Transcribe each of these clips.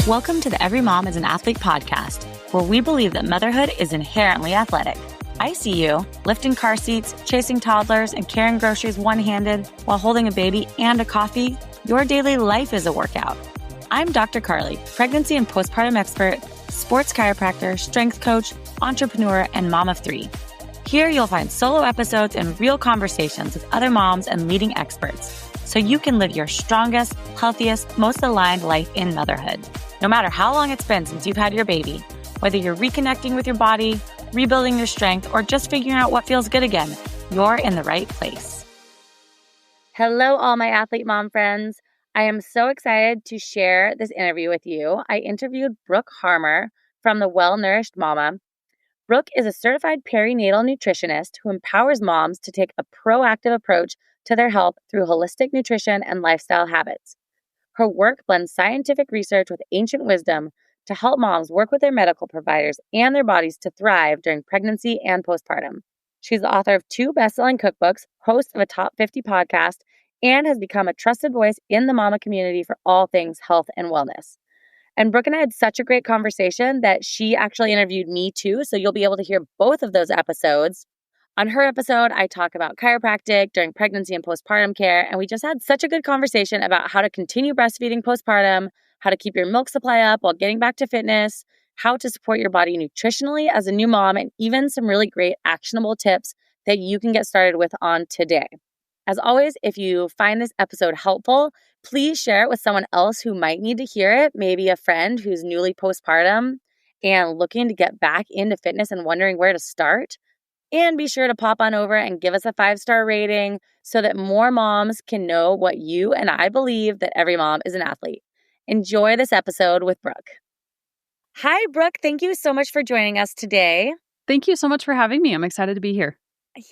Welcome to the Every Mom is an Athlete podcast, where we believe that motherhood is inherently athletic. I see you lifting car seats, chasing toddlers, and carrying groceries one-handed while holding a baby and a coffee. Your daily life is a workout. I'm Dr. Karlie, pregnancy and postpartum expert, sports chiropractor, strength coach, entrepreneur, and mom of three. Here you'll find solo episodes and real conversations with other moms and leading experts, so you can live your strongest, healthiest, most aligned life in motherhood. No matter how long it's been since you've had your baby, whether you're reconnecting with your body, rebuilding your strength, or just figuring out what feels good again, you're in the right place. Hello, all my athlete mom friends. I am so excited to share this interview with you. I interviewed Brooke Harmer from the Well Nourished Mama. Brooke is a certified perinatal nutritionist who empowers moms to take a proactive approach to their health through holistic nutrition and lifestyle habits. Her work blends scientific research with ancient wisdom to help moms work with their medical providers and their bodies to thrive during pregnancy and postpartum. She's the author of 2 best-selling cookbooks, host of a top 50 podcast, and has become a trusted voice in the mama community for all things health and wellness. And Brooke and I had such a great conversation that she actually interviewed me too, so you'll be able to hear both of those episodes. On her episode, I talk about chiropractic during pregnancy and postpartum care, and we just had such a good conversation about how to continue breastfeeding postpartum, how to keep your milk supply up while getting back to fitness, how to support your body nutritionally as a new mom, and even some really great actionable tips that you can get started with on today. As always, if you find this episode helpful, please share it with someone else who might need to hear it, maybe a friend who's newly postpartum and looking to get back into fitness and wondering where to start. And be sure to pop on over and give us a 5-star rating so that more moms can know what you and I believe, that every mom is an athlete. Enjoy this episode with Brooke. Hi, Brooke. Thank you so much for joining us today. Thank you so much for having me. I'm excited to be here.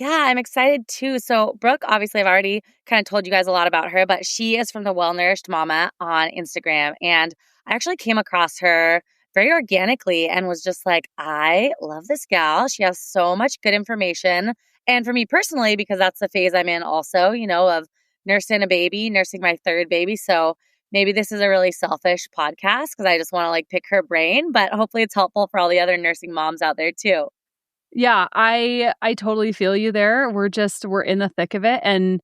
Yeah, I'm excited too. So Brooke, obviously I've already kind of told you guys a lot about her, but she is from the Well Nourished Mama on Instagram. And I actually came across her very organically and was just like, I love this gal. She has so much good information. And for me personally, because that's the phase I'm in also, of nursing a baby, nursing my 3rd baby. So maybe this is a really selfish podcast because I just want to pick her brain, but hopefully it's helpful for all the other nursing moms out there too. Yeah, I totally feel you there. We're in the thick of it. And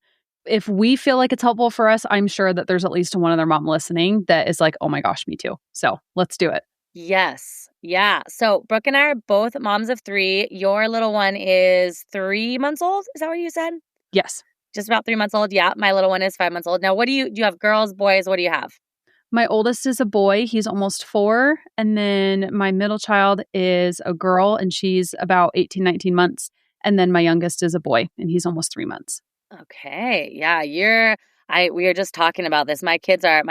if we feel like it's helpful for us, I'm sure that there's at least one other mom listening that is like, oh my gosh, me too. So let's do it. Yes. Yeah. So Brooke and I are both moms of 3. Your little one is 3 months old. Is that what you said? Yes. Just about 3 months old. Yeah. My little one is 5 months old. Now, do you have girls, boys? What do you have? My oldest is a boy. He's almost 4. And then my middle child is a girl and she's about 18, 19 months. And then my youngest is a boy and he's almost 3 months. Okay. Yeah. We were just talking about this. My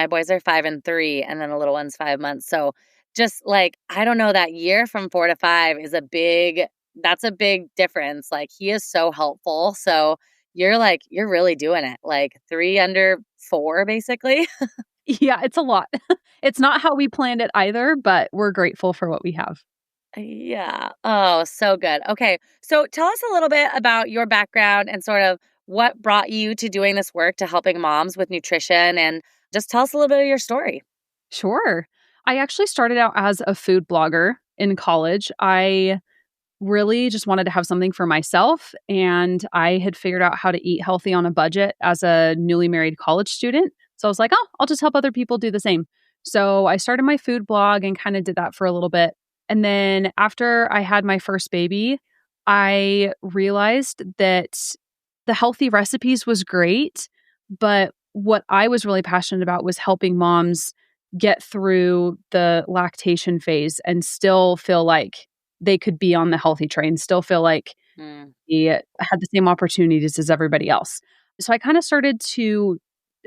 boys are 5 and 3, and then the little one's 5 months. So just I don't know, that year from 4 to 5 is that's a big difference. He is so helpful. So you're really doing it. 3 under 4, basically. Yeah, it's a lot. It's not how we planned it either, but we're grateful for what we have. Yeah. Oh, so good. Okay. So tell us a little bit about your background and sort of what brought you to doing this work to helping moms with nutrition, and just tell us a little bit of your story. Sure. I actually started out as a food blogger in college. I really just wanted to have something for myself, and I had figured out how to eat healthy on a budget as a newly married college student. So I was like, I'll just help other people do the same. So I started my food blog and kind of did that for a little bit. And then after I had my first baby, I realized that the healthy recipes was great, but what I was really passionate about was helping moms get through the lactation phase and still feel like they could be on the healthy train, still feel like they had the same opportunities as everybody else. So I kind of started to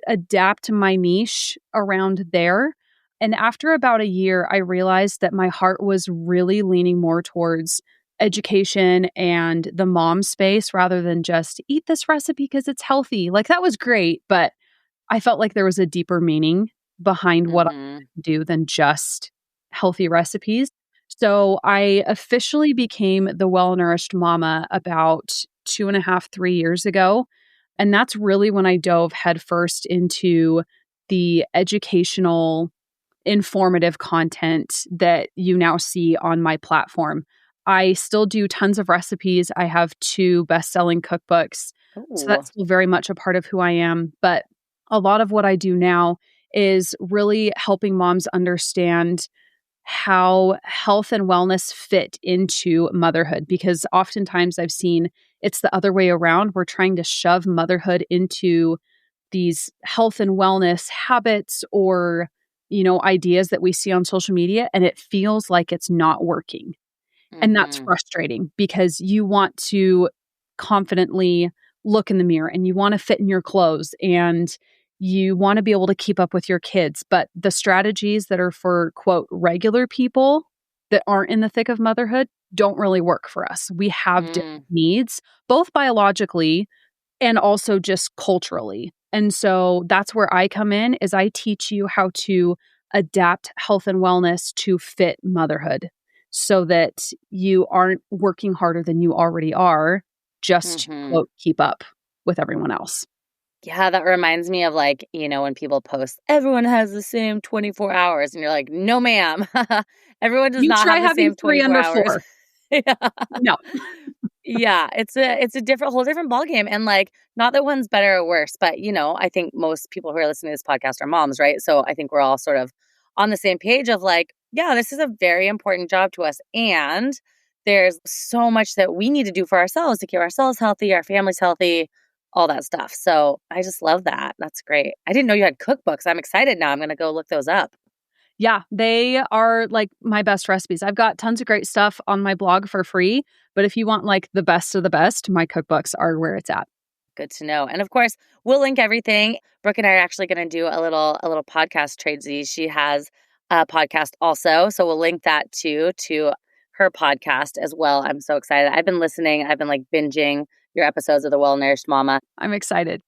adapt my niche around there. And after about a year, I realized that my heart was really leaning more towards education and the mom space rather than just eat this recipe because it's healthy. That was great, but I felt like there was a deeper meaning behind what I do than just healthy recipes. So I officially became the Well Nourished Mama about 2.5, 3 years ago. And that's really when I dove headfirst into the educational informative content that you now see on my platform. I still do tons of recipes. I have 2 best-selling cookbooks. So Ooh. that's still very much a part of who I am. But a lot of what I do now is really helping moms understand how health and wellness fit into motherhood, because oftentimes I've seen it's the other way around. We're trying to shove motherhood into these health and wellness habits or, ideas that we see on social media, and it feels like it's not working. And that's Mm-hmm. frustrating because you want to confidently look in the mirror and you want to fit in your clothes and you want to be able to keep up with your kids. But the strategies that are for, quote, regular people that aren't in the thick of motherhood don't really work for us. We have Mm. different needs, both biologically and also just culturally. And so that's where I come in is I teach you how to adapt health and wellness to fit motherhood so that you aren't working harder than you already are just to Mm-hmm. quote keep up with everyone else. Yeah, that reminds me of like, when people post, everyone has the same 24 hours. And you're like, no, ma'am. Everyone does You not try have the having same 3 24 under hours. 4. Yeah. No. Yeah, it's a different whole different ballgame. And like, not that one's better or worse, but I think most people who are listening to this podcast are moms, right? So I think we're all sort of on the same page of like, yeah, this is a very important job to us. And there's so much that we need to do for ourselves to keep ourselves healthy, our families healthy, all that stuff. So I just love that. That's great. I didn't know you had cookbooks. I'm excited now. I'm gonna go look those up. Yeah, they are like my best recipes. I've got tons of great stuff on my blog for free, but if you want like the best of the best, my cookbooks are where it's at. Good to know. And of course, we'll link everything. Brooke and I are actually going to do a little podcast tradesies. She has a podcast also, so we'll link that too to her podcast as well. I'm so excited. I've been listening. I've been like binging your episodes of The Well Nourished Mama. I'm excited.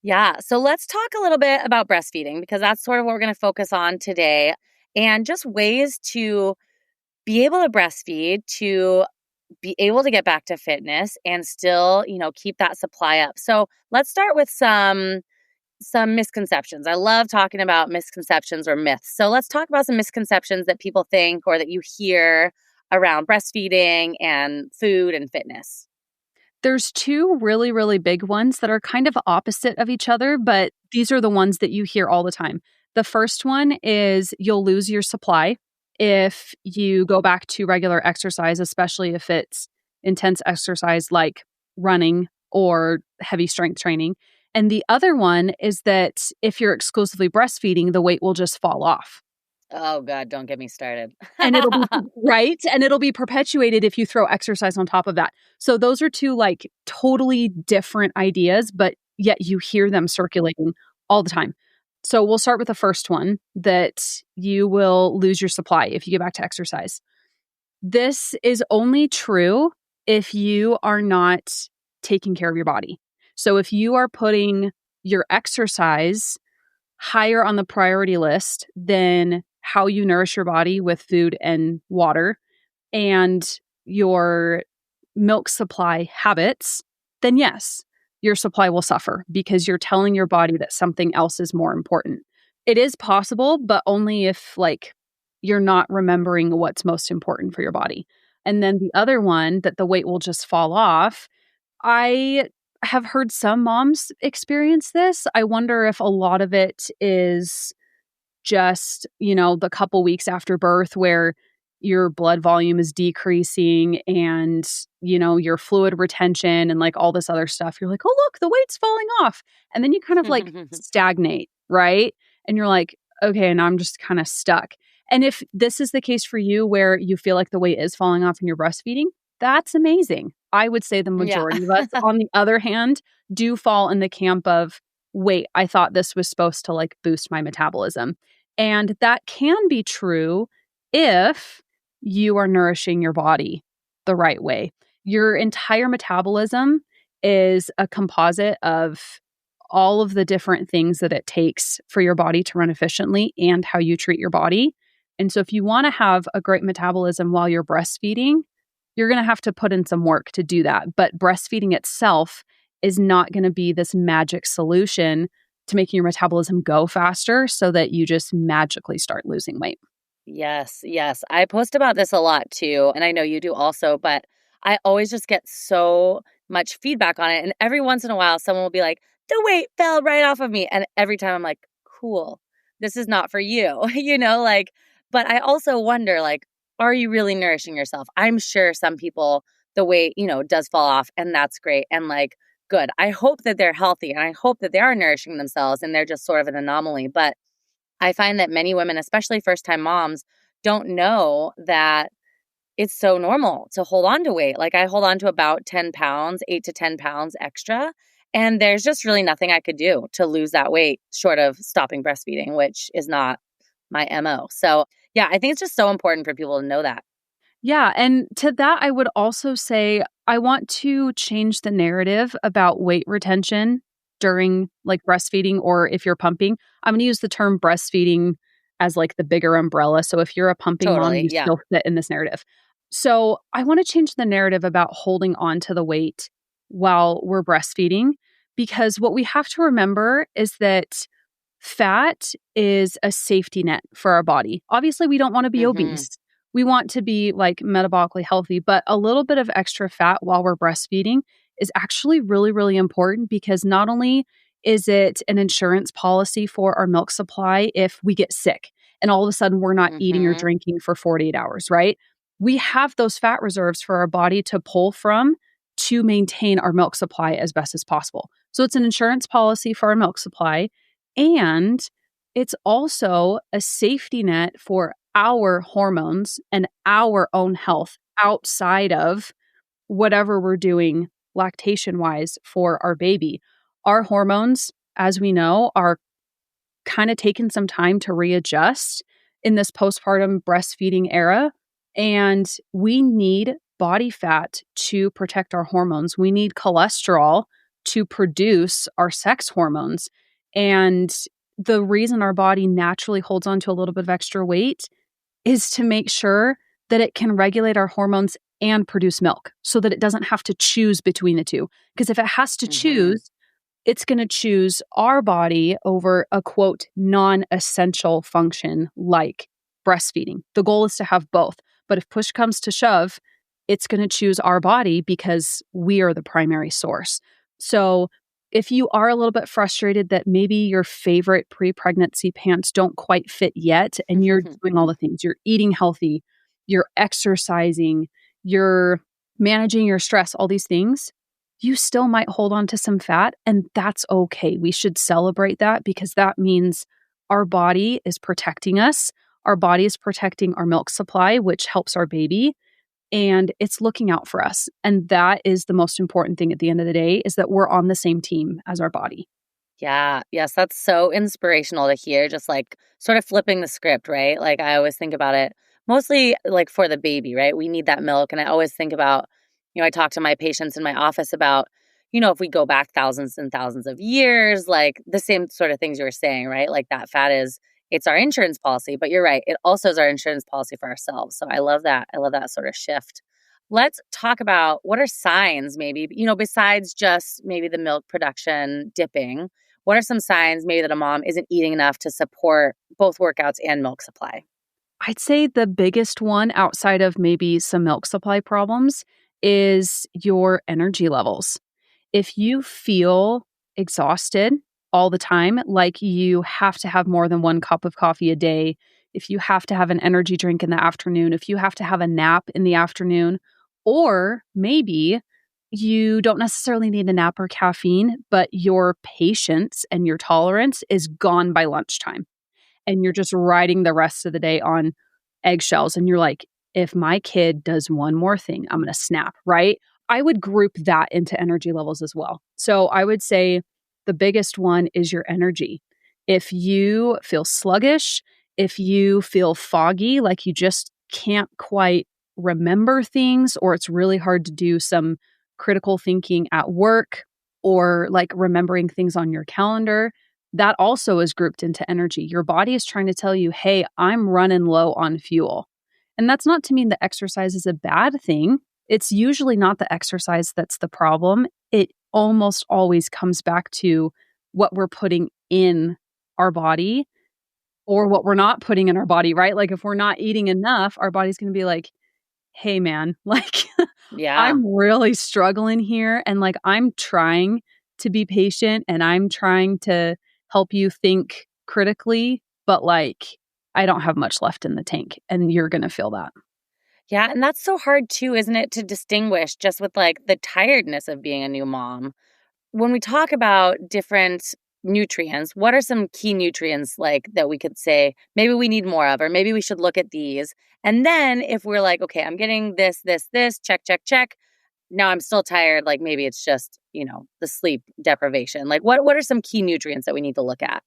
Yeah. So let's talk a little bit about breastfeeding because that's sort of what we're going to focus on today and just ways to be able to breastfeed, to be able to get back to fitness and still, keep that supply up. So let's start with some misconceptions. I love talking about misconceptions or myths. So let's talk about some misconceptions that people think or that you hear around breastfeeding and food and fitness. There's 2 really, really big ones that are kind of opposite of each other, but these are the ones that you hear all the time. The first one is you'll lose your supply if you go back to regular exercise, especially if it's intense exercise like running or heavy strength training. And the other one is that if you're exclusively breastfeeding, the weight will just fall off. Oh God, don't get me started. And it'll be right. And it'll be perpetuated if you throw exercise on top of that. So those are 2 like totally different ideas, but yet you hear them circulating all the time. So we'll start with the first one that you will lose your supply if you get back to exercise. This is only true if you are not taking care of your body. So if you are putting your exercise higher on the priority list than how you nourish your body with food and water and your milk supply habits, then yes, your supply will suffer because you're telling your body that something else is more important. It is possible, but only if like you're not remembering what's most important for your body. And then the other one that the weight will just fall off, I have heard some moms experience this. I wonder if a lot of it is just, the couple weeks after birth where your blood volume is decreasing and, your fluid retention and like all this other stuff. You're like, oh, look, the weight's falling off. And then you kind of like stagnate, right? And you're like, okay, and I'm just kind of stuck. And if this is the case for you where you feel like the weight is falling off and you're breastfeeding, that's amazing. I would say the Yeah. majority of us, on the other hand, do fall in the camp of, wait, I thought this was supposed to like boost my metabolism. And that can be true if you are nourishing your body the right way. Your entire metabolism is a composite of all of the different things that it takes for your body to run efficiently and how you treat your body. And so if you want to have a great metabolism while you're breastfeeding, you're going to have to put in some work to do that. But breastfeeding itself is not going to be this magic solution to making your metabolism go faster so that you just magically start losing weight. Yes, yes. I post about this a lot too, and I know you do also, but I always just get so much feedback on it. And every once in a while, someone will be like, the weight fell right off of me. And every time I'm like, cool, this is not for you, like, but I also wonder, like, are you really nourishing yourself? I'm sure some people, the weight, does fall off, and that's great. And like, good. I hope that they're healthy and I hope that they are nourishing themselves and they're just sort of an anomaly. But I find that many women, especially first-time moms, don't know that it's so normal to hold on to weight. Like I hold on to about 10 pounds, 8 to 10 pounds extra. And there's just really nothing I could do to lose that weight short of stopping breastfeeding, which is not my MO. So yeah, I think it's just so important for people to know that. Yeah. And to that, I would also say I want to change the narrative about weight retention during like breastfeeding or if you're pumping. I'm going to use the term breastfeeding as like the bigger umbrella. So if you're a pumping mom, Totally. you Yeah. still fit in this narrative. So I want to change the narrative about holding on to the weight while we're breastfeeding, because what we have to remember is that fat is a safety net for our body. Obviously, we don't want to be Mm-hmm. obese. We want to be like metabolically healthy, but a little bit of extra fat while we're breastfeeding is actually really, really important because not only is it an insurance policy for our milk supply if we get sick and all of a sudden we're not eating or Mm-hmm. drinking for 48 hours, right? We have those fat reserves for our body to pull from to maintain our milk supply as best as possible. So it's an insurance policy for our milk supply. And it's also a safety net for our hormones and our own health outside of whatever we're doing lactation wise for our baby. Our hormones, as we know, are kind of taking some time to readjust in this postpartum breastfeeding era. And we need body fat to protect our hormones. We need cholesterol to produce our sex hormones. And the reason our body naturally holds on to a little bit of extra weight is to make sure that it can regulate our hormones and produce milk so that it doesn't have to choose between the two. Because if it has to Mm-hmm. choose, it's going to choose our body over a quote non-essential function like breastfeeding. The goal is to have both. But if push comes to shove, it's going to choose our body because we are the primary source. So if you are a little bit frustrated that maybe your favorite pre-pregnancy pants don't quite fit yet and you're doing all the things, you're eating healthy, you're exercising, you're managing your stress, all these things, you still might hold on to some fat, and that's okay. We should celebrate that because that means our body is protecting us. Our body is protecting our milk supply, which helps our baby, and it's looking out for us. And that is the most important thing at the end of the day, is that we're on the same team as our body. Yeah. Yes. That's so inspirational to hear. Just like sort of flipping the script, right? Like I always think about it mostly like for the baby, right? We need that milk. And I always think about, I talk to my patients in my office about, if we go back thousands and thousands of years, like the same sort of things you were saying, right? Like that fat it's our insurance policy, but you're right. It also is our insurance policy for ourselves. So I love that. I love that sort of shift. Let's talk about what are signs maybe, besides just maybe the milk production dipping. What are some signs maybe that a mom isn't eating enough to support both workouts and milk supply? I'd say the biggest one outside of maybe some milk supply problems is your energy levels. If you feel exhausted all the time, like you have to have more than one cup of coffee a day, if you have to have an energy drink in the afternoon, if you have to have a nap in the afternoon, or maybe you don't necessarily need a nap or caffeine, but your patience and your tolerance is gone by lunchtime and you're just riding the rest of the day on eggshells. And you're like, if my kid does one more thing, I'm going to snap, right? I would group that into energy levels as well. So I would say the biggest one is your energy. If you feel sluggish, if you feel foggy, like you just can't quite remember things, or it's really hard to do some critical thinking at work, or like remembering things on your calendar, that also is grouped into energy. Your body is trying to tell you, hey, I'm running low on fuel. And that's not to mean that exercise is a bad thing. It's usually not the exercise that's the problem. It almost always comes back to what we're putting in our body or what we're not putting in our body, right? Like if we're not eating enough, our body's going to be like, hey man, like Yeah. I'm really struggling here. And like I'm trying to be patient and I'm trying to help you think critically, but like I don't have much left in the tank and you're going to feel that. Yeah, and that's so hard too, isn't it, to distinguish just with like the tiredness of being a new mom. When we talk about different nutrients, what are some key nutrients like that we could say maybe we need more of, or maybe we should look at these? And then if we're like, okay, I'm getting this, check, check, check. Now I'm still tired. Like maybe it's just, the sleep deprivation. Like what are some key nutrients that we need to look at?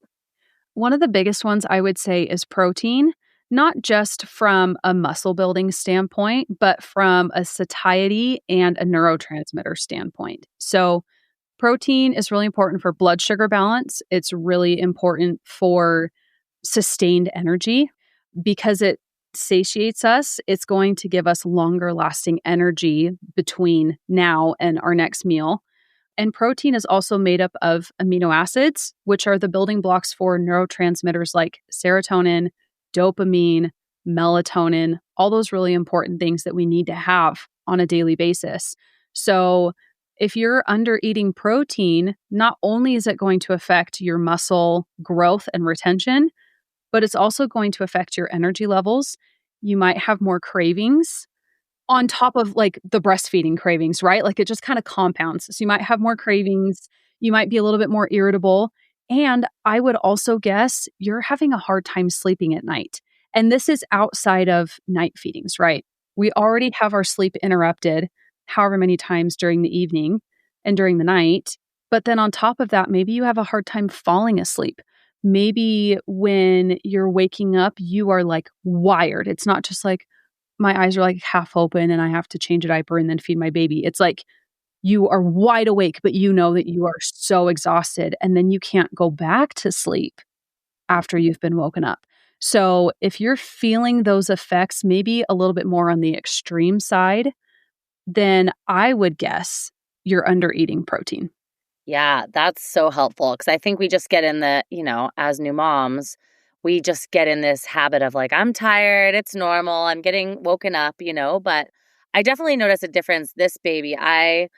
One of the biggest ones I would say is protein, not just from a muscle building standpoint, but from a satiety and a neurotransmitter standpoint. So, protein is really important for blood sugar balance. It's really important for sustained energy because it satiates us. It's going to give us longer lasting energy between now and our next meal. And protein is also made up of amino acids, which are the building blocks for neurotransmitters like serotonin, dopamine, melatonin, all those really important things that we need to have on a daily basis. So, if you're under eating protein, not only is it going to affect your muscle growth and retention, but it's also going to affect your energy levels. You might have more cravings on top of like the breastfeeding cravings, right? Like it just kind of compounds. So you might have more cravings, you might be a little bit more irritable. And I would also guess you're having a hard time sleeping at night. And this is outside of night feedings, right? We already have our sleep interrupted however many times during the evening and during the night. But then on top of that, maybe you have a hard time falling asleep. Maybe when you're waking up, you are like wired. It's not just like, my eyes are like half open and I have to change a diaper and then feed my baby. It's like you are wide awake, but you know that you are so exhausted and then you can't go back to sleep after you've been woken up. So if you're feeling those effects, maybe a little bit more on the extreme side, then I would guess you're under eating protein. Yeah, that's so helpful because I think we just get in as new moms, we just get in this habit of like, I'm tired, it's normal, I'm getting woken up, but I definitely notice a difference. This baby, I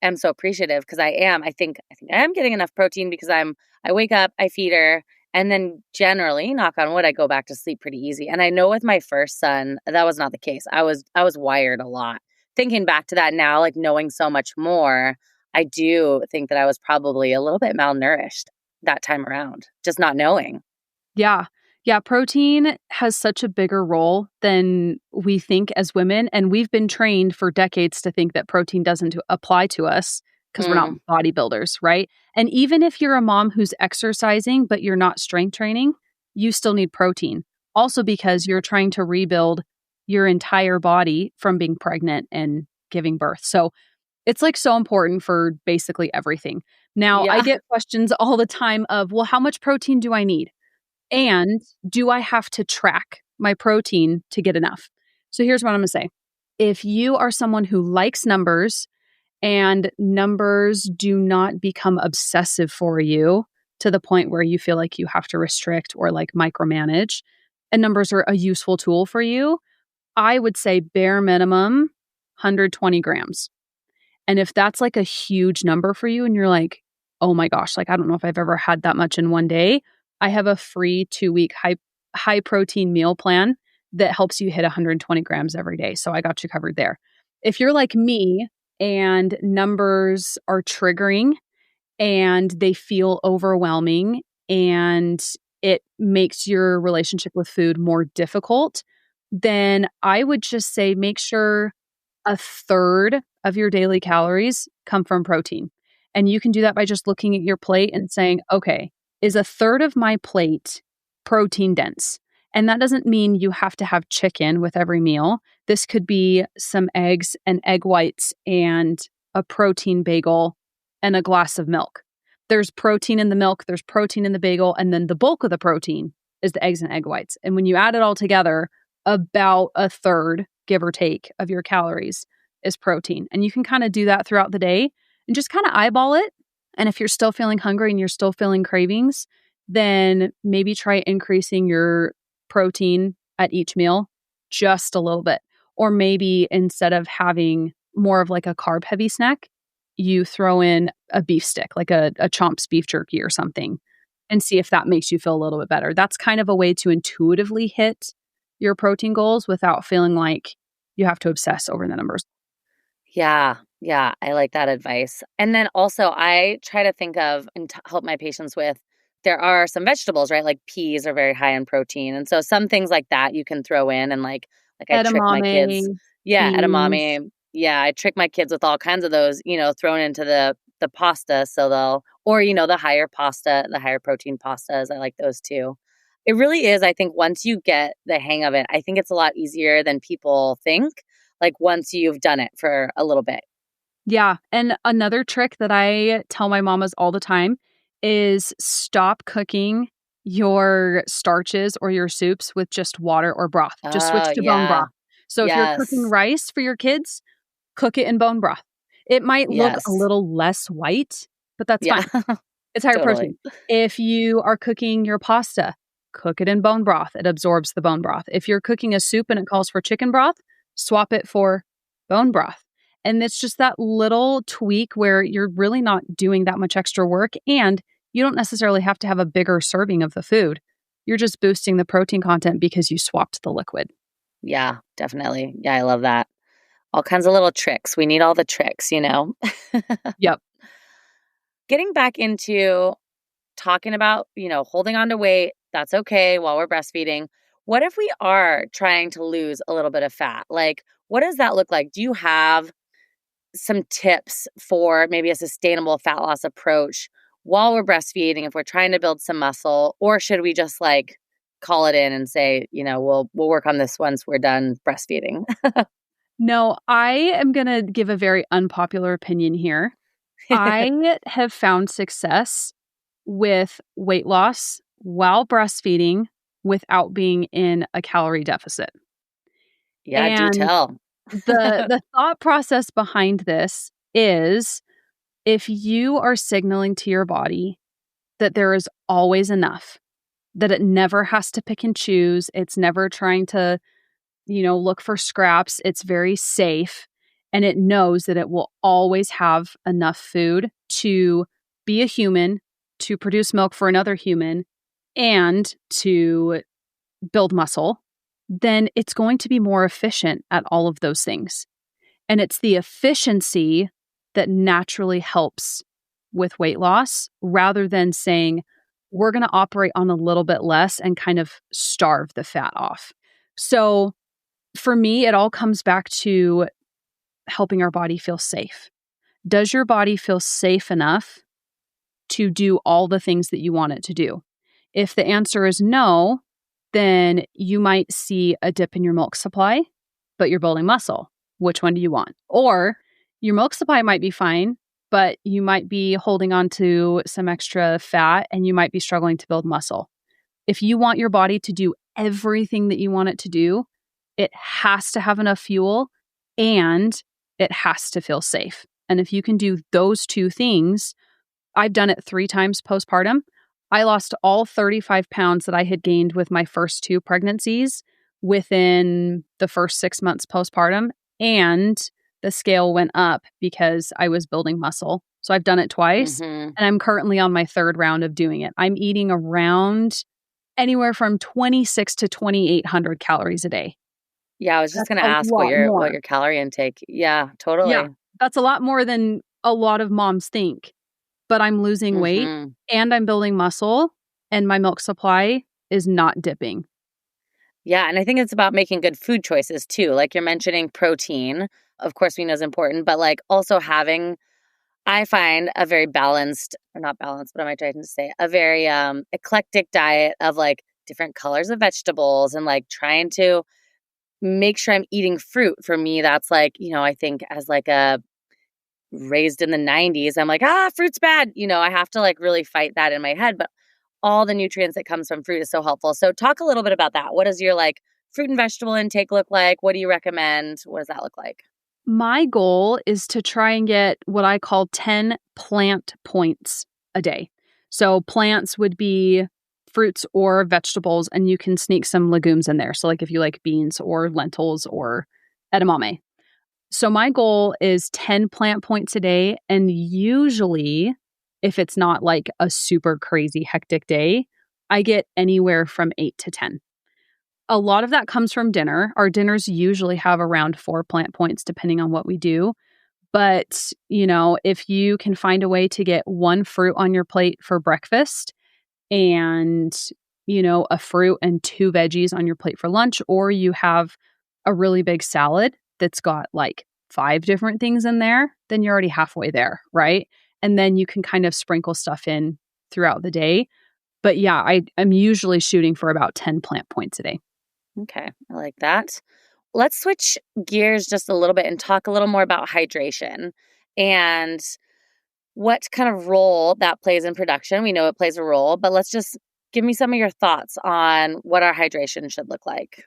am so appreciative because I think I am getting enough protein because I wake up, I feed her, and then generally, knock on wood, I go back to sleep pretty easy. And I know with my first son, that was not the case. I was wired a lot. Thinking back to that now, like knowing so much more, I do think that I was probably a little bit malnourished that time around, just not knowing. Yeah. Yeah. Protein has such a bigger role than we think as women. And we've been trained for decades to think that protein doesn't apply to us because we're not Mm, bodybuilders, right? And even if you're a mom who's exercising, but you're not strength training, you still need protein. Also, because you're trying to rebuild your entire body from being pregnant and giving birth. So it's like so important for basically everything. Now, I yeah. get questions all the time of, well, how much protein do I need? And do I have to track my protein to get enough? So here's what I'm going to say. If you are someone who likes numbers and numbers do not become obsessive for you to the point where you feel like you have to restrict or like micromanage, and numbers are a useful tool for you, I would say bare minimum 120 grams. And if that's like a huge number for you and you're like, oh my gosh, like I don't know if I've ever had that much in one day, I have a free 2-week high protein meal plan that helps you hit 120 grams every day. So I got you covered there. If you're like me and numbers are triggering and they feel overwhelming and it makes your relationship with food more difficult, then I would just say make sure a third of your daily calories come from protein. And you can do that by just looking at your plate and saying, okay, is a third of my plate protein dense? And that doesn't mean you have to have chicken with every meal. This could be some eggs and egg whites and a protein bagel and a glass of milk. There's protein in the milk, there's protein in the bagel, and then the bulk of the protein is the eggs and egg whites. And when you add it all together, about a third, give or take, of your calories is protein. And you can kind of do that throughout the day and just kind of eyeball it. And if you're still feeling hungry and you're still feeling cravings, then maybe try increasing your protein at each meal just a little bit. Or maybe instead of having more of like a carb heavy snack, you throw in a beef stick, like a Chomp's beef jerky or something, and see if that makes you feel a little bit better. That's kind of a way to intuitively hit your protein goals without feeling like you have to obsess over the numbers. Yeah. Yeah. I like that advice. And then also, I try to think of and help my patients with there are some vegetables, right? Like peas are very high in protein. And so some things like that you can throw in and like I trick my kids. Edamame, Yeah, beans. edamame. Yeah, I trick my kids with all kinds of those, thrown into the pasta so they'll or the higher pasta, the higher protein pastas. I like those too. It really is, I think once you get the hang of it, I think it's a lot easier than people think like once you've done it for a little bit. Yeah. And another trick that I tell my mamas all the time is stop cooking your starches or your soups with just water or broth. Just switch Oh, to bone yeah. broth. So if you're cooking Yes. rice for your kids, cook it in bone broth. It might look a Yes. little less white, but that's Yeah. fine. It's higher Totally. protein. If you are cooking your pasta, cook it in bone broth. It absorbs the bone broth. If you're cooking a soup and it calls for chicken broth, swap it for bone broth. And it's just that little tweak where you're really not doing that much extra work and you don't necessarily have to have a bigger serving of the food. You're just boosting the protein content because you swapped the liquid. Yeah, definitely. Yeah, I love that. All kinds of little tricks. We need all the tricks. Yep. Getting back into talking about, holding on to weight, that's okay while we're breastfeeding. What if we are trying to lose a little bit of fat? Like, what does that look like? Do you have some tips for maybe a sustainable fat loss approach while we're breastfeeding if we're trying to build some muscle, or should we just like call it in and say, we'll work on this once we're done breastfeeding? No, I am going to give a very unpopular opinion here. I have found success with weight loss while breastfeeding without being in a calorie deficit. Yeah, do And tell. the thought process behind this is if you are signaling to your body that there is always enough, that it never has to pick and choose, it's never trying to, look for scraps, it's very safe, and it knows that it will always have enough food to be a human, to produce milk for another human, and to build muscle, then it's going to be more efficient at all of those things. And it's the efficiency that naturally helps with weight loss rather than saying, we're going to operate on a little bit less and kind of starve the fat off. So for me, it all comes back to helping our body feel safe. Does your body feel safe enough to do all the things that you want it to do? If the answer is no, then you might see a dip in your milk supply, but you're building muscle. Which one do you want? Or your milk supply might be fine, but you might be holding on to some extra fat and you might be struggling to build muscle. If you want your body to do everything that you want it to do, it has to have enough fuel and it has to feel safe. And if you can do those two things, I've done it 3 times postpartum. I lost all 35 pounds that I had gained with my first 2 pregnancies within the first 6 months postpartum. And the scale went up because I was building muscle. So I've done it twice. Mm-hmm. And I'm currently on my 3rd round of doing it. I'm eating around anywhere from 26 to 2,800 calories a day. Yeah, I was just That's gonna a ask what lot your more. calorie intake. Yeah, Yeah, totally. that's a lot more than a lot of moms think. But I'm losing weight Mm-hmm. and I'm building muscle and my milk supply is not dipping. Yeah, and I think it's about making good food choices too. Like you're mentioning protein, of course we know is important, but like also having I find a very balanced or not balanced, what am I trying to say? A very eclectic diet of like different colors of vegetables and like trying to make sure I'm eating fruit. For me, that's like, I think as like a raised in the 90s, I'm like, fruit's bad. I have to like really fight that in my head, but all the nutrients that comes from fruit is so helpful. So talk a little bit about that. What does your like fruit and vegetable intake look like? What do you recommend? What does that look like? My goal is to try and get what I call 10 plant points a day. So plants would be fruits or vegetables, and you can sneak some legumes in there. So like if you like beans or lentils or edamame. So my goal is 10 plant points a day. And usually, if it's not like a super crazy hectic day, I get anywhere from 8 to 10. A lot of that comes from dinner. Our dinners usually have around 4 plant points, depending on what we do. But, if you can find a way to get one fruit on your plate for breakfast and, a fruit and 2 veggies on your plate for lunch, or you have a really big salad that's got like 5 different things in there, then you're already halfway there, right? And then you can kind of sprinkle stuff in throughout the day. But yeah, I'm usually shooting for about 10 plant points a day. Okay, I like that. Let's switch gears just a little bit and talk a little more about hydration and what kind of role that plays in production. We know it plays a role, but let's just give me some of your thoughts on what our hydration should look like.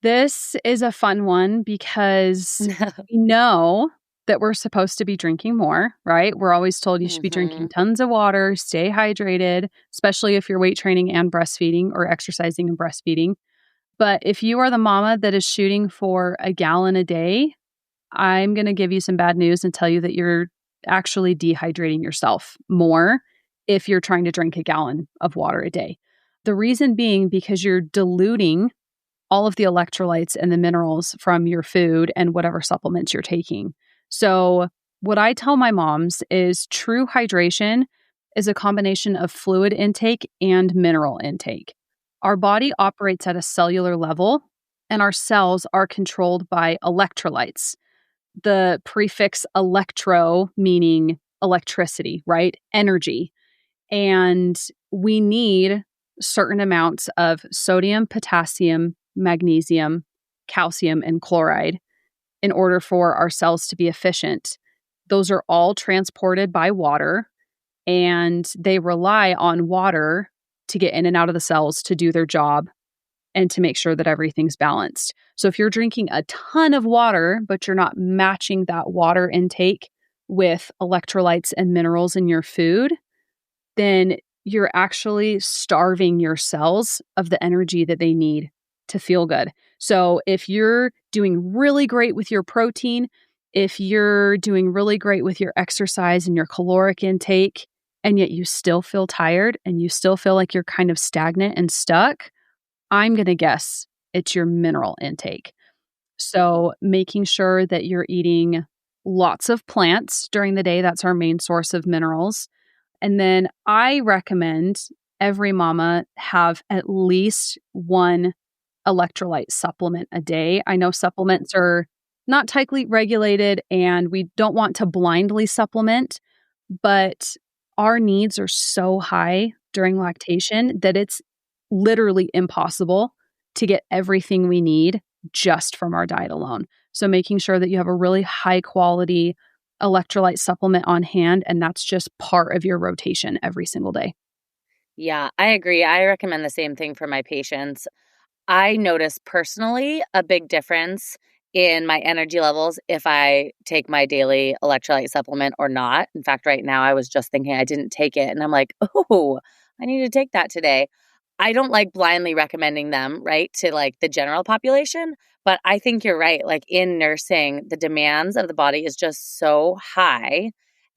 This is a fun one because we know that we're supposed to be drinking more, right? We're always told you should be drinking tons of water, stay hydrated, especially if you're weight training and breastfeeding or exercising and breastfeeding. But if you are the mama that is shooting for a gallon a day, I'm going to give you some bad news and tell you that you're actually dehydrating yourself more if you're trying to drink a gallon of water a day. The reason being because you're diluting all of the electrolytes and the minerals from your food and whatever supplements you're taking. So what I tell my moms is true hydration is a combination of fluid intake and mineral intake. Our body operates at a cellular level, and our cells are controlled by electrolytes. The prefix electro meaning electricity, right? Energy. And we need certain amounts of sodium, potassium, magnesium, calcium, and chloride in order for our cells to be efficient. Those are all transported by water, and they rely on water to get in and out of the cells to do their job and to make sure that everything's balanced. So if you're drinking a ton of water, but you're not matching that water intake with electrolytes and minerals in your food, then you're actually starving your cells of the energy that they need to feel good. So if you're doing really great with your protein, if you're doing really great with your exercise and your caloric intake, and yet you still feel tired and you still feel like you're kind of stagnant and stuck, I'm going to guess it's your mineral intake. So making sure that you're eating lots of plants during the day, that's our main source of minerals. And then I recommend every mama have at least one electrolyte supplement a day. I know supplements are not tightly regulated and we don't want to blindly supplement, but our needs are so high during lactation that it's literally impossible to get everything we need just from our diet alone. So making sure that you have a really high quality electrolyte supplement on hand, and that's just part of your rotation every single day. Yeah, I agree. I recommend the same thing for my patients. I notice personally a big difference in my energy levels if I take my daily electrolyte supplement or not. In fact, right now I was just thinking I didn't take it and I'm like, oh, I need to take that today. I don't like blindly recommending them, right, to like the general population, but I think you're right. Like in nursing, the demands of the body is just so high.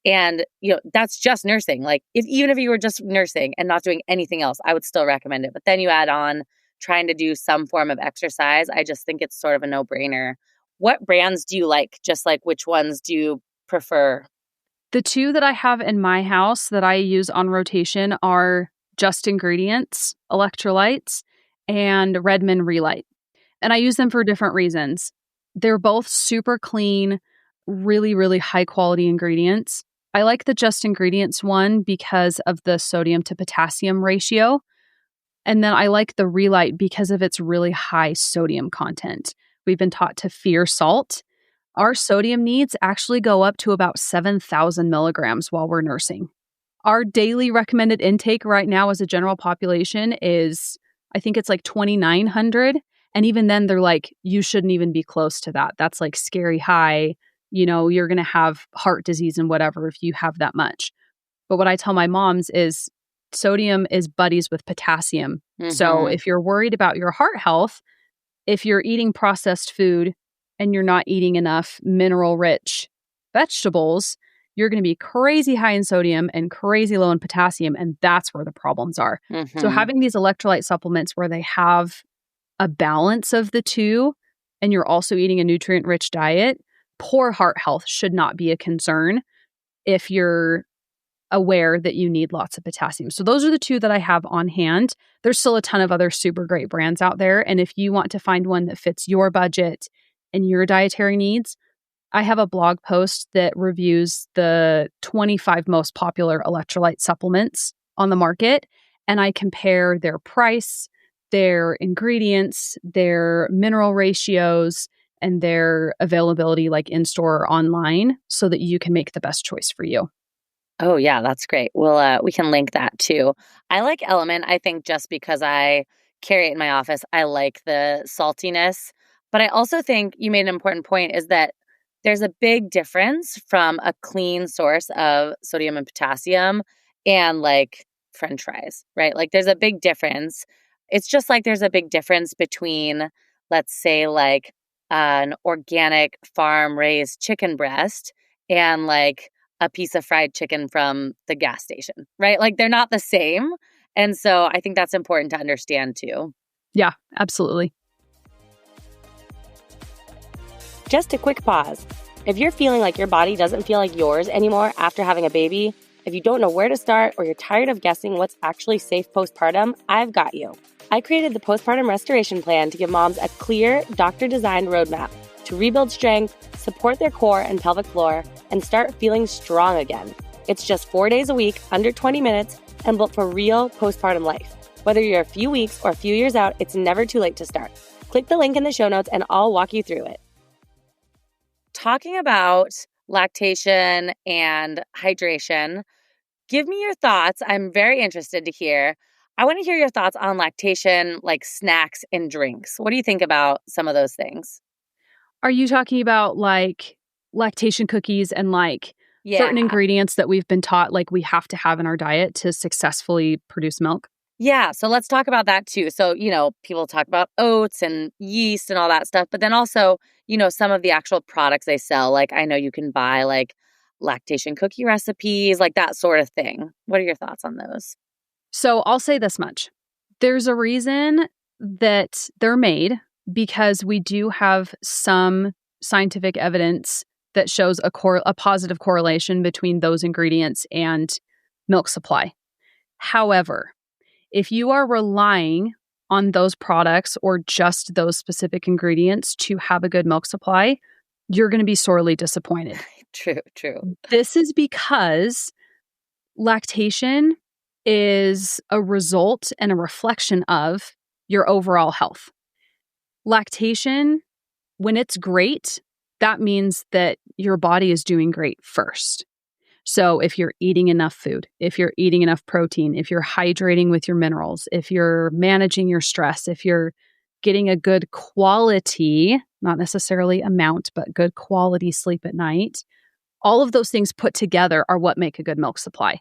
And, that's just nursing. Like even if you were just nursing and not doing anything else, I would still recommend it. But then you add on trying to do some form of exercise. I just think it's sort of a no-brainer. What brands do you like? Just like which ones do you prefer? The 2 that I have in my house that I use on rotation are Just Ingredients, electrolytes, and Redmond Relight. And I use them for different reasons. They're both super clean, really, really high quality ingredients. I like the Just Ingredients one because of the sodium to potassium ratio. And then I like the Relight because of its really high sodium content. We've been taught to fear salt. Our sodium needs actually go up to about 7,000 milligrams while we're nursing. Our daily recommended intake right now as a general population is, I think it's like 2,900. And even then they're like, you shouldn't even be close to that. That's like scary high. You're going to have heart disease and whatever if you have that much. But what I tell my moms is sodium is buddies with potassium. So Mhm. if you're worried about your heart health, if you're eating processed food and you're not eating enough mineral-rich vegetables, you're going to be crazy high in sodium and crazy low in potassium, and that's where the problems are. So Mhm. having these electrolyte supplements where they have a balance of the two, and you're also eating a nutrient-rich diet, poor heart health should not be a concern if you're aware that you need lots of potassium. So those are the two that I have on hand. There's still a ton of other super great brands out there. And if you want to find one that fits your budget and your dietary needs, I have a blog post that reviews the 25 most popular electrolyte supplements on the market. And I compare their price, their ingredients, their mineral ratios, and their availability like in-store or online so that you can make the best choice for you. Oh yeah, that's great. We can link that too. I like Element, I think just because I carry it in my office. I like the saltiness, but I also think you made an important point is that there's a big difference from a clean source of sodium and potassium and like french fries, right? Like there's a big difference. It's just like there's a big difference between, let's say, like an organic farm raised chicken breast and like a piece of fried chicken from the gas station, right? Like they're not the same. And so I think that's important to understand too. Yeah, absolutely. Just a quick pause. If you're feeling like your body doesn't feel like yours anymore after having a baby, if you don't know where to start or you're tired of guessing what's actually safe postpartum, I've got you. I created the Postpartum Restoration Plan to give moms a clear, doctor-designed roadmap to rebuild strength, support their core and pelvic floor, and start feeling strong again. It's just 4 days a week, under 20 minutes, and built for real postpartum life. Whether you're a few weeks or a few years out, it's never too late to start. Click the link in the show notes and I'll walk you through it. Talking about lactation and hydration, give me your thoughts. I'm very interested to hear. I want to hear your thoughts on lactation, like snacks and drinks. What do you think about some of those things? Are you talking about like lactation cookies and like certain Yeah. ingredients that we've been taught like we have to have in our diet to successfully produce milk? Yeah, so let's talk about that too. So, people talk about oats and yeast and all that stuff, but then also, some of the actual products they sell, like I know you can buy like lactation cookie recipes, like that sort of thing. What are your thoughts on those? So I'll say this much. There's a reason that they're made because we do have some scientific evidence that shows a positive correlation between those ingredients and milk supply. However, if you are relying on those products or just those specific ingredients to have a good milk supply, you're going to be sorely disappointed. True. This is because lactation is a result and a reflection of your overall health. Lactation, when it's great, that means that your body is doing great first. So if you're eating enough food, if you're eating enough protein, if you're hydrating with your minerals, if you're managing your stress, if you're getting a good quality, not necessarily amount, but good quality sleep at night, all of those things put together are what make a good milk supply.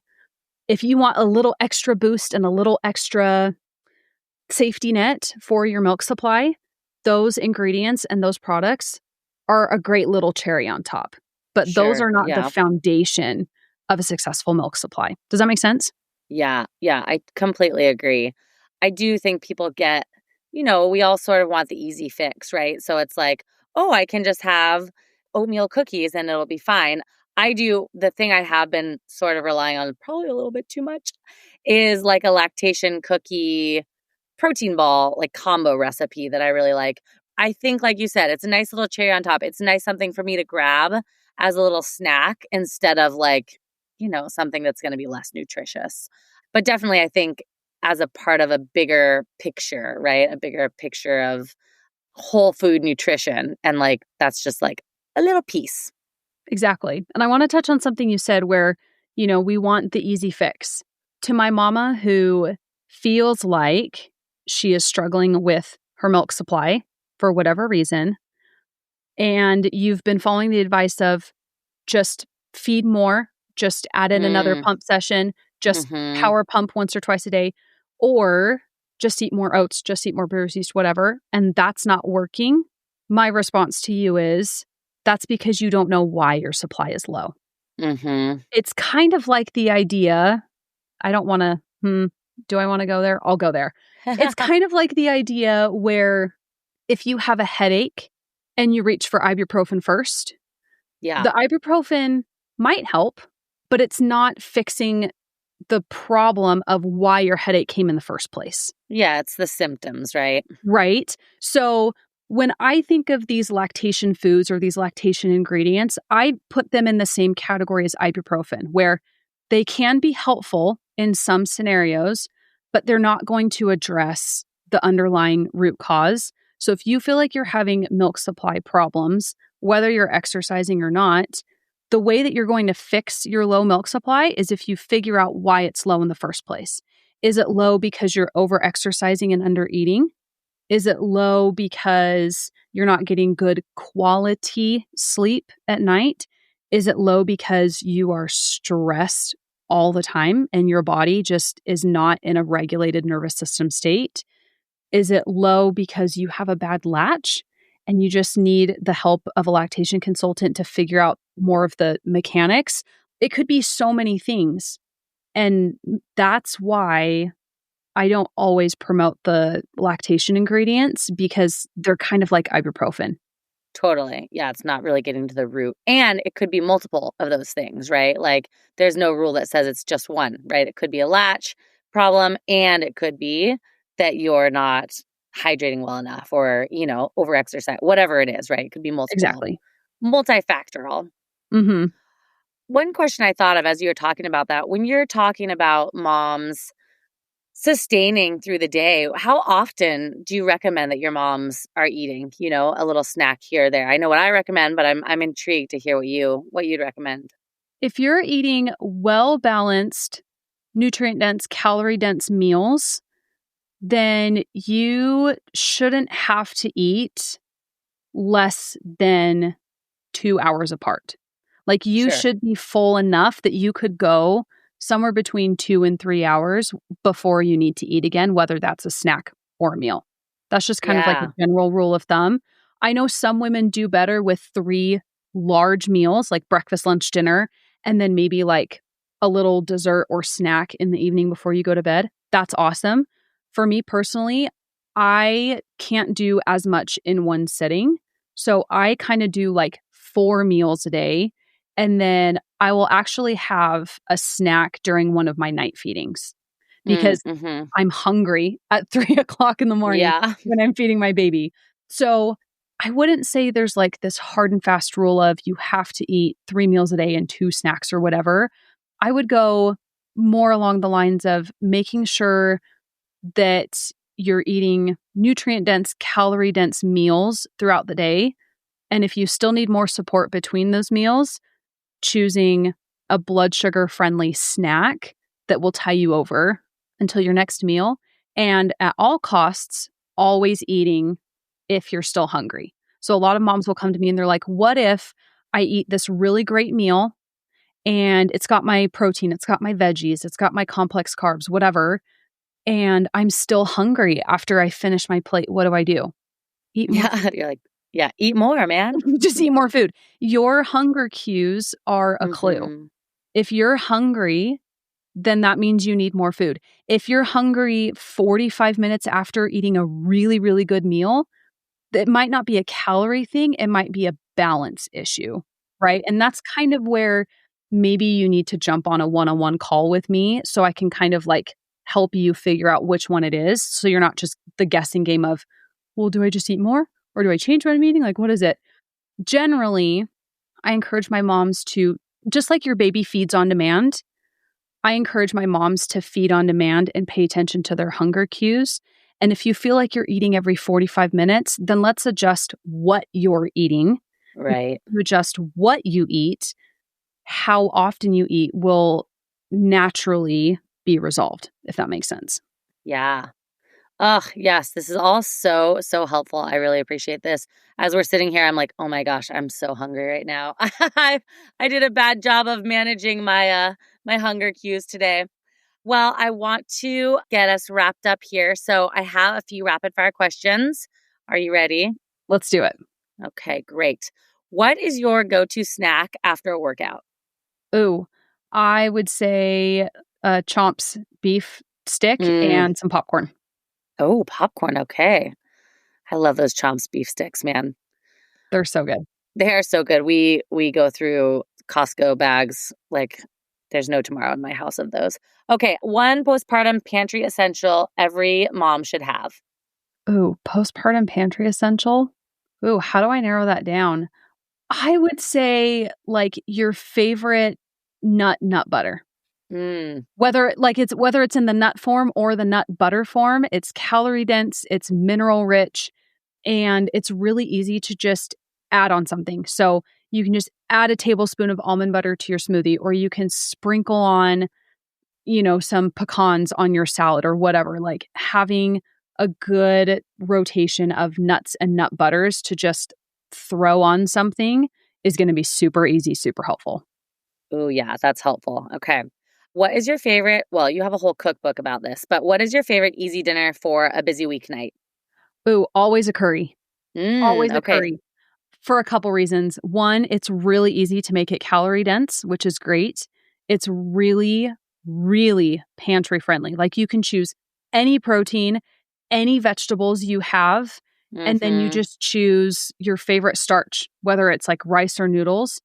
If you want a little extra boost and a little extra safety net for your milk supply, those ingredients and those products are a great little cherry on top. But those Sure, are not yeah. the foundation of a successful milk supply. Does that make sense? Yeah, I completely agree. I do think people get, we all sort of want the easy fix, right? So it's like, oh, I can just have oatmeal cookies and it'll be fine. The thing I have been sort of relying on probably a little bit too much is like a lactation cookie protein ball, like combo recipe that I really like. I think, like you said, it's a nice little cherry on top. It's nice something for me to grab as a little snack instead of like, something that's going to be less nutritious. But definitely, I think as a part of a bigger picture, right? A bigger picture of whole food nutrition. And like, that's just like a little piece. Exactly. And I want to touch on something you said where, we want the easy fix. To my mama who feels like she is struggling with her milk supply for whatever reason, and you've been following the advice of just feed more, just add in another pump session, just Mm-hmm. power pump once or twice a day, or just eat more oats, just eat more brewer's yeast, whatever, and that's not working, my response to you is that's because you don't know why your supply is low. Mm-hmm. It's kind of like the idea, I don't want to, do I want to go there? I'll go there. It's kind of like the idea where if you have a headache and you reach for ibuprofen first, Yeah. the ibuprofen might help, but it's not fixing the problem of why your headache came in the first place. Yeah, it's the symptoms, right? Right? So when I think of these lactation foods or these lactation ingredients, I put them in the same category as ibuprofen, where they can be helpful in some scenarios, but they're not going to address the underlying root cause. So if you feel like you're having milk supply problems, whether you're exercising or not, the way that you're going to fix your low milk supply is if you figure out why it's low in the first place. Is it low because you're over exercising and under eating? Is it low because you're not getting good quality sleep at night? Is it low because you are stressed all the time and your body just is not in a regulated nervous system state? Is it low because you have a bad latch and you just need the help of a lactation consultant to figure out more of the mechanics? It could be so many things. And that's why I don't always promote the lactation ingredients, because they're kind of like ibuprofen. Totally. Yeah, it's not really getting to the root. And it could be multiple of those things, right? Like there's no rule that says it's just one, right? It could be a latch problem, and it could be that you're not hydrating well enough, or, overexercise, whatever it is, right? It could be multiple, Exactly. multifactorial. Mm-hmm. One question I thought of as you were talking about that, when you're talking about moms sustaining through the day, how often do you recommend that your moms are eating, a little snack here or there? I know what I recommend, but I'm intrigued to hear what you'd recommend. If you're eating well-balanced, nutrient-dense, calorie-dense meals, then you shouldn't have to eat less than 2 hours apart. Like you Sure. should be full enough that you could go somewhere between 2 and 3 hours before you need to eat again, whether that's a snack or a meal. That's just kind of like a Yeah. general rule of thumb. I know some women do better with 3 large meals, like breakfast, lunch, dinner, and then maybe like a little dessert or snack in the evening before you go to bed. That's awesome. For me personally, I can't do as much in one sitting. So I kind of do like 4 meals a day. And then I will actually have a snack during one of my night feedings because Mm-hmm. I'm hungry at 3 o'clock in the morning Yeah. when I'm feeding my baby. So I wouldn't say there's like this hard and fast rule of you have to eat 3 meals a day and 2 snacks or whatever. I would go more along the lines of making sure that you're eating nutrient dense, calorie dense meals throughout the day. And if you still need more support between those meals, choosing a blood sugar friendly snack that will tie you over until your next meal. And at all costs, always eating if you're still hungry. So a lot of moms will come to me and they're like, what if I eat this really great meal and it's got my protein, it's got my veggies, it's got my complex carbs, whatever, and I'm still hungry after I finish my plate? What do? Eat more. Yeah. You're like, yeah, eat more, man. Just eat more food. Your hunger cues are a clue. Mm-hmm. If you're hungry, then that means you need more food. If you're hungry 45 minutes after eating a really, really good meal, it might not be a calorie thing. It might be a balance issue, right? And that's kind of where maybe you need to jump on a one-on-one call with me so I can kind of like help you figure out which one it is. So you're not just the guessing game of, well, do I just eat more? Or do I change what I'm eating? Like, what is it? Generally, I encourage my moms to, just like your baby feeds on demand, I encourage my moms to feed on demand and pay attention to their hunger cues. And if you feel like you're eating every 45 minutes, then let's adjust what you're eating. Right. You adjust what you eat, how often you eat will naturally be resolved, if that makes sense. Yeah. Oh, yes. This is all so, so helpful. I really appreciate this. As we're sitting here, I'm like, oh my gosh, I'm so hungry right now. I did a bad job of managing my hunger cues today. Well, I want to get us wrapped up here. So I have a few rapid fire questions. Are you ready? Let's do it. Okay, great. What is your go-to snack after a workout? Ooh, I would say Chomp's beef stick and some popcorn. Oh, popcorn. Okay. I love those Chomp's beef sticks, man. They're so good. They are so good. We go through Costco bags like there's no tomorrow in my house of those. Okay, one postpartum pantry essential every mom should have. Ooh, postpartum pantry essential? Ooh, how do I narrow that down? I would say like your favorite nut butter. Whether it's in the nut form or the nut butter form, it's calorie dense, it's mineral rich, and it's really easy to just add on something. So you can just add a tablespoon of almond butter to your smoothie, or you can sprinkle on, some pecans on your salad or whatever. Like having a good rotation of nuts and nut butters to just throw on something is going to be super easy, super helpful. Oh, yeah, that's helpful. Okay. What is your favorite? Well, you have a whole cookbook about this, but what is your favorite easy dinner for a busy weeknight? Ooh, always a curry. Always a okay. curry. For a couple reasons. One, it's really easy to make it calorie dense, which is great. It's really, really pantry friendly. Like you can choose any protein, any vegetables you have, and then you just choose your favorite starch, whether it's like rice or noodles.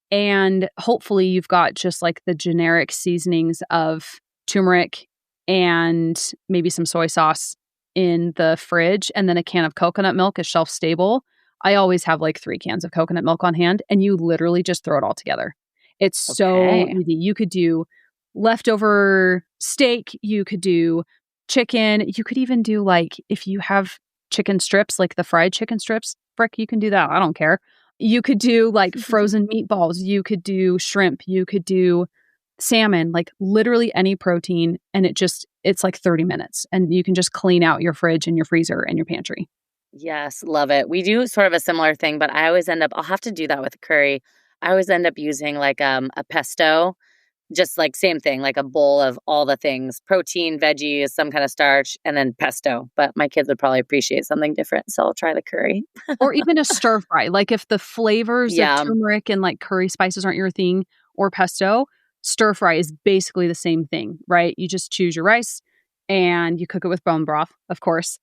And hopefully you've got just like the generic seasonings of turmeric and maybe some soy sauce in the fridge, and then a can of coconut milk is shelf stable. I always have like 3 cans of coconut milk on hand, and you literally just throw it all together. It's so easy. You could do leftover steak, you could do chicken, you could even do like, if you have chicken strips, like the fried chicken strips, frick, you can do that. I don't care. You could do like frozen meatballs, you could do shrimp, you could do salmon, like literally any protein. And it's like 30 minutes and you can just clean out your fridge and your freezer and your pantry. Yes, love it. We do sort of a similar thing, but I always I'll have to do that with curry. I always end up using like a pesto, just like same thing, like a bowl of all the things, protein, veggies, some kind of starch, and then pesto. But my kids would probably appreciate something different, so I'll try the curry. Or even a stir fry. Like if the flavors of turmeric and like curry spices aren't your thing, or pesto, stir fry is basically the same thing, right? You just choose your rice and you cook it with bone broth, of course.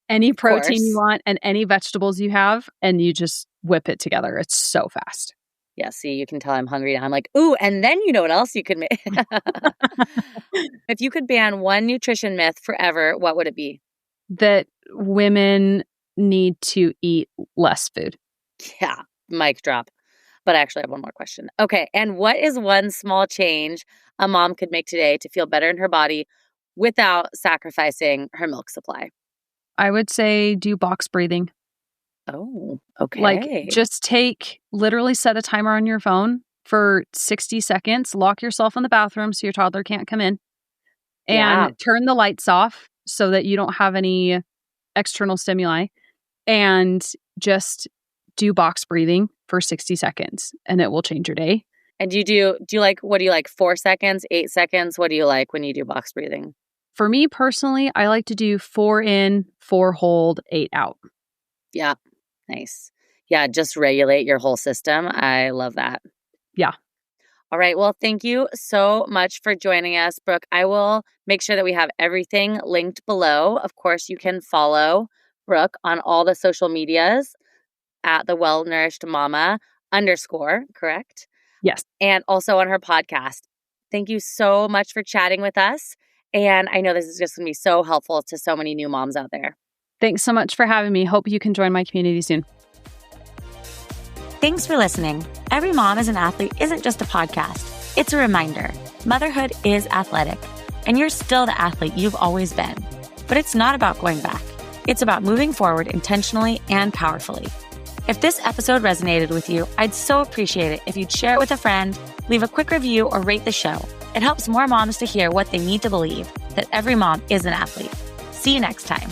Any protein you want and any vegetables you have, and you just whip it together. It's so fast. Yeah, see, you can tell I'm hungry now. I'm like, ooh, and then you know what else you could make? If you could ban one nutrition myth forever, what would it be? That women need to eat less food. Yeah, mic drop. But I actually have one more question. Okay, and what is one small change a mom could make today to feel better in her body without sacrificing her milk supply? I would say do box breathing. Oh, okay. Like just literally set a timer on your phone for 60 seconds, lock yourself in the bathroom so your toddler can't come in, and turn the lights off so that you don't have any external stimuli, and just do box breathing for 60 seconds and it will change your day. And do you like, what do you like, 4 seconds, 8 seconds? What do you like when you do box breathing? For me personally, I like to do 4 in, 4 hold, 8 out. Yeah. Nice. Yeah, just regulate your whole system. I love that. Yeah. All right. Well, thank you so much for joining us, Brooke. I will make sure that we have everything linked below. Of course, you can follow Brooke on all the social medias at the Well-Nourished Mama _ correct? Yes. And also on her podcast. Thank you so much for chatting with us. And I know this is just going to be so helpful to so many new moms out there. Thanks so much for having me. Hope you can join my community soon. Thanks for listening. Every Mom is an Athlete isn't just a podcast. It's a reminder. Motherhood is athletic, and you're still the athlete you've always been. But it's not about going back. It's about moving forward intentionally and powerfully. If this episode resonated with you, I'd so appreciate it if you'd share it with a friend, leave a quick review, or rate the show. It helps more moms to hear what they need to believe, that every mom is an athlete. See you next time.